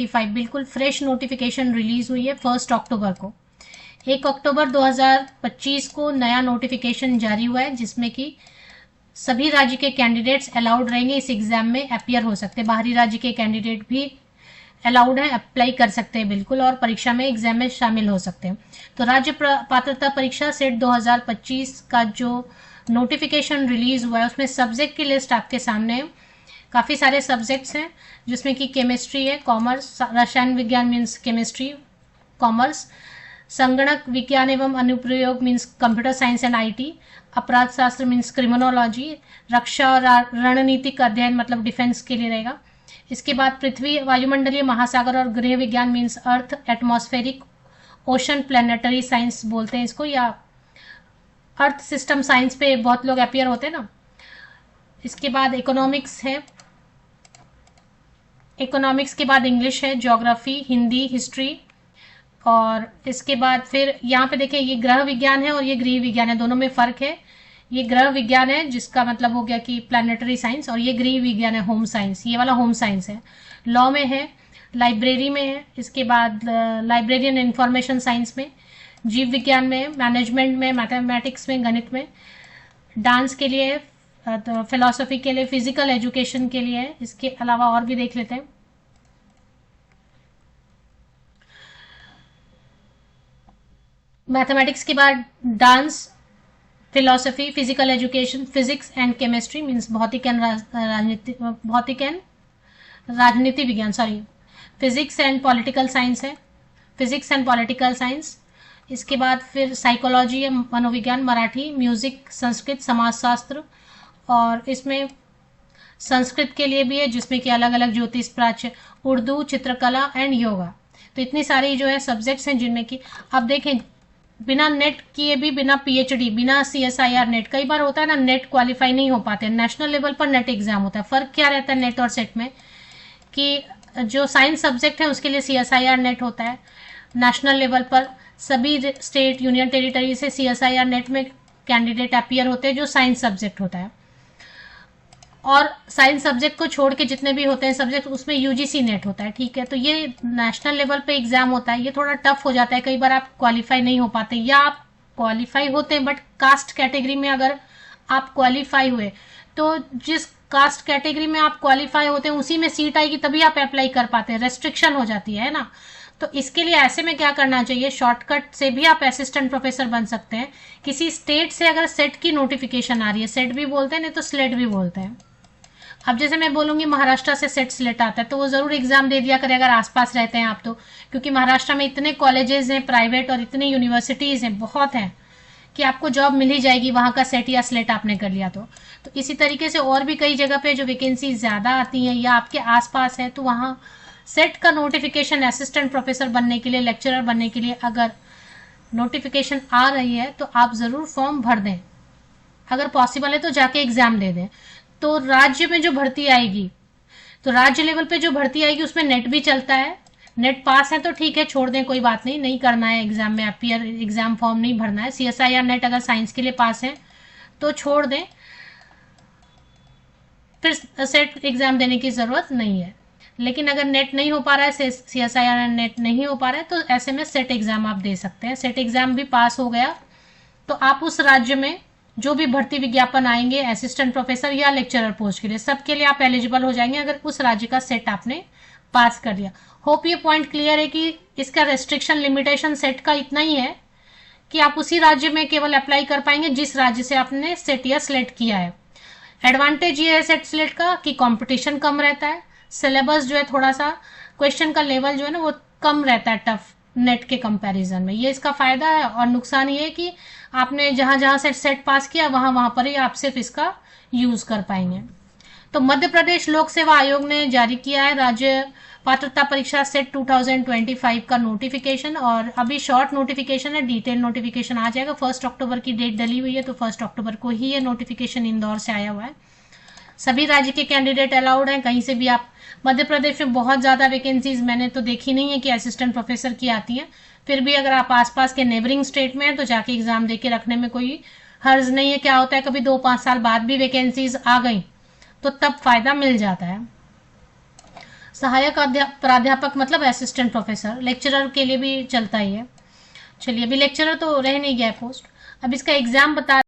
2025 बिल्कुल fresh notification release हुई है 1 अक्टूबर को। 1 अक्टूबर 2025 को नया नोटिफिकेशन जारी हुआ है जिसमें कि सभी राज्य के कैंडिडेट्स अलाउड रहेंगे इस एग्जाम में अपीयर हो सकते हैं। बाहरी राज्य के कैंडिडेट भी अलाउड है, अप्लाई कर सकते हैं बिल्कुल और परीक्षा में एग्जाम में शामिल हो सकते हैं। तो राज्य पात्रता परीक्षा सेट 2025 का जो नोटिफिकेशन रिलीज हुआ है उसमें सब्जेक्ट की लिस्ट आपके सामने है। काफ़ी सारे सब्जेक्ट्स हैं जिसमें कि केमिस्ट्री है, कॉमर्स, रसायन विज्ञान मीन्स केमिस्ट्री कॉमर्स, संगणक विज्ञान एवं अनुप्रयोग means computer science and IT, अपराध शास्त्र मीन्स क्रिमिनोलॉजी, रक्षा और रणनीतिक अध्ययन मतलब डिफेंस के लिए रहेगा। इसके बाद पृथ्वी, वायुमंडलीय, महासागर और गृह विज्ञान means earth, atmospheric, ocean, planetary science बोलते हैं इसको, या अर्थ सिस्टम साइंस पे बहुत लोग अपियर होते हैं ना। इसके बाद इकोनॉमिक्स है, इकोनॉमिक्स के बाद इंग्लिश है, ज्योग्राफी, हिंदी, हिस्ट्री, और इसके बाद फिर यहाँ पे देखिए ये ग्रह विज्ञान है और ये गृह विज्ञान है, दोनों में फर्क है। ये ग्रह विज्ञान है जिसका मतलब हो गया कि प्लानिटरी साइंस, और ये गृह विज्ञान है होम साइंस, ये वाला होम साइंस है। लॉ में है, लाइब्रेरी में है, इसके बाद लाइब्रेरियन इंफॉर्मेशन साइंस में, जीव विज्ञान में, मैनेजमेंट में, मैथमेटिक्स में, गणित में, डांस के लिए, तो फिलॉसफी के लिए, फिजिकल एजुकेशन के लिए है। इसके अलावा और भी देख लेते हैं। मैथमेटिक्स के बाद dance, philosophy, physical education, physics and chemistry means भौतिक एंड राजनीति विज्ञान, sorry, physics and political science है, फिजिक्स एंड पॉलिटिकल साइंस। इसके बाद फिर साइकोलॉजी है, मनोविज्ञान, मराठी, म्यूजिक, संस्कृत, समाजशास्त्र, और इसमें संस्कृत के लिए भी है जिसमें कि अलग अलग ज्योतिष, प्राच्य, उर्दू, चित्रकला एंड योगा। तो इतनी सारी जो है सब्जेक्ट्स हैं जिनमें कि अब देखें बिना नेट किए भी, बिना पीएचडी, बिना सीएसआईआर नेट, कई बार होता है ना नेट क्वालिफाई नहीं हो पाते, नेशनल लेवल पर नेट एग्जाम होता है। फर्क क्या रहता है नेट और सेट में कि जो साइंस सब्जेक्ट है उसके लिए सीएसआईआर नेट होता है, नेशनल लेवल पर सभी स्टेट, यूनियन टेरिटरी से सीएसआईआर नेट में कैंडिडेट अपीयर होते हैं जो साइंस सब्जेक्ट होता है, और साइंस सब्जेक्ट को छोड़ के जितने भी होते हैं सब्जेक्ट उसमें यूजीसी नेट होता है, ठीक है। तो ये नेशनल लेवल पे एग्जाम होता है, ये थोड़ा टफ हो जाता है, कई बार आप क्वालिफाई नहीं हो पाते, या आप क्वालिफाई होते हैं बट कास्ट कैटेगरी में अगर आप क्वालिफाई हुए तो जिस कास्ट कैटेगरी में आप क्वालिफाई होते हैं उसी में सीट आएगी तभी आप अप्लाई कर पाते हैं, रेस्ट्रिक्शन हो जाती है ना। तो इसके लिए ऐसे में क्या करना चाहिए, शॉर्टकट से भी आप असिस्टेंट प्रोफेसर बन सकते हैं। किसी स्टेट से अगर सेट की नोटिफिकेशन आ रही है, सेट भी बोलते हैं नहीं तो स्लेट भी बोलते हैं। अब जैसे मैं बोलूंगी महाराष्ट्र से सेट स्लेट आता है तो वो जरूर एग्जाम दे दिया करें अगर आसपास रहते हैं आप तो, क्योंकि महाराष्ट्र में इतने कॉलेजेस हैं प्राइवेट और इतनी यूनिवर्सिटीज हैं, बहुत हैं, कि आपको जॉब मिल ही जाएगी वहां का सेट या स्लेट आपने कर लिया तो। इसी तरीके से और भी कई जगह पे जो वैकेंसी ज्यादा आती हैं या आपके आसपास है तो वहां सेट का नोटिफिकेशन असिस्टेंट प्रोफेसर बनने के लिए, लेक्चरर बनने के लिए अगर नोटिफिकेशन आ रही है तो आप जरूर फॉर्म भर दें, अगर पॉसिबल है तो जाके एग्जाम दे दें। तो राज्य में जो भर्ती आएगी, तो राज्य लेवल पे जो भर्ती आएगी उसमें नेट भी चलता है, नेट पास है तो ठीक है छोड़ दें, कोई बात नहीं, नहीं करना है एग्जाम में अपीयर, एग्जाम फॉर्म नहीं भरना है। सीएसआईआर नेट अगर साइंस के लिए पास है तो छोड़ दें, फिर सेट एग्जाम देने की जरूरत नहीं है। लेकिन अगर नेट नहीं हो पा रहा है, सीएसआईआर नेट नहीं हो पा रहा है तो ऐसे में सेट एग्जाम आप दे सकते हैं। सेट एग्जाम भी पास हो गया तो आप उस राज्य में जो भी भर्ती विज्ञापन आएंगे असिस्टेंट प्रोफेसर या लेक्चरर पोस्ट के लिए, सबके लिए आप एलिजिबल हो जाएंगे अगर उस राज्य का सेट आपने पास कर लिया। होप ये पॉइंट क्लियर है कि इसका रेस्ट्रिक्शन, लिमिटेशन सेट का इतना ही है कि आप उसी राज्य में केवल अप्लाई कर पाएंगे जिस राज्य से आपने सेट या स्लेट किया है। एडवांटेज ये है सेट स्लेट का कि कंपटीशन कम रहता है, सिलेबस जो है थोड़ा सा, क्वेश्चन का लेवल जो है ना वो कम रहता है टफ नेट के कंपैरिजन में, ये इसका फायदा है। और नुकसान ये है कि आपने जहां जहां से सेट पास किया वहां पर ही आप सिर्फ इसका यूज कर पाएंगे। तो मध्य प्रदेश लोक सेवा आयोग ने जारी किया है राज्य पात्रता परीक्षा सेट 2025 का नोटिफिकेशन, और अभी शॉर्ट नोटिफिकेशन है, डिटेल नोटिफिकेशन आ जाएगा। 1 अक्टूबर की डेट डली हुई है तो 1 अक्टूबर को ही ये नोटिफिकेशन इंदौर से आया हुआ है। सभी राज्य के कैंडिडेट अलाउड हैं, कहीं से भी आप। मध्य प्रदेश में बहुत ज्यादा वैकेंसीज मैंने तो देखी नहीं है कि असिस्टेंट प्रोफेसर की आती हैं, फिर भी अगर आप आसपास के नेबरिंग स्टेट में हैं तो जाके एग्जाम देके रखने में कोई हर्ज नहीं है। क्या होता है कभी 2-5 साल बाद भी वैकेंसीज आ गई तो तब फायदा मिल जाता है। सहायक प्राध्यापक मतलब असिस्टेंट प्रोफेसर, लेक्चरर के लिए भी चलता ही है। चलिए, अभी लेक्चरर तो रह नहीं गया पोस्ट। अब इसका एग्जाम बता